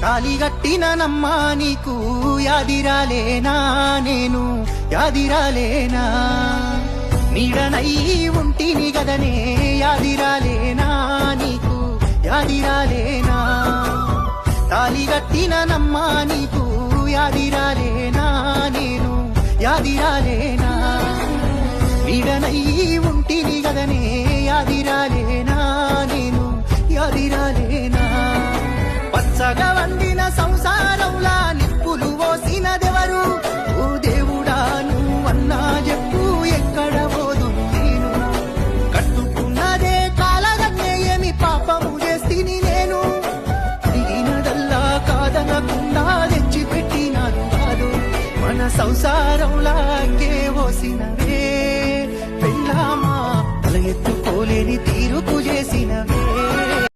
తాలిగట్టిన నమ్మా నీకు యాదిరాలేనా నేను యాదిరాలేనా నీడనై ఉంటిని గదనే యాదిరాలేనా నీకు యాదిరాలేనా తాలిగట్టిన నమ్మా నీకు యాదిరాలేనా నేను యాదిరాలేనా నీడనై ఉంటిని గదనే యాదిరాలేనా నేను యాదిరాలేనా పచ్చగా వండిన సంసారంలా నిప్పులు పోసినదెవరు ఓ దేవుడా నువ్వన్నా చెప్పు ఎక్కడ పోదు నేను కట్టుకున్నదే కాలగన్నే ఏమి పాపము చేస్తిని నేను అడిగినదల్లా కాదనకుండా తెచ్చి పెట్టినారు కాదు మన సంసారంలా పోసిన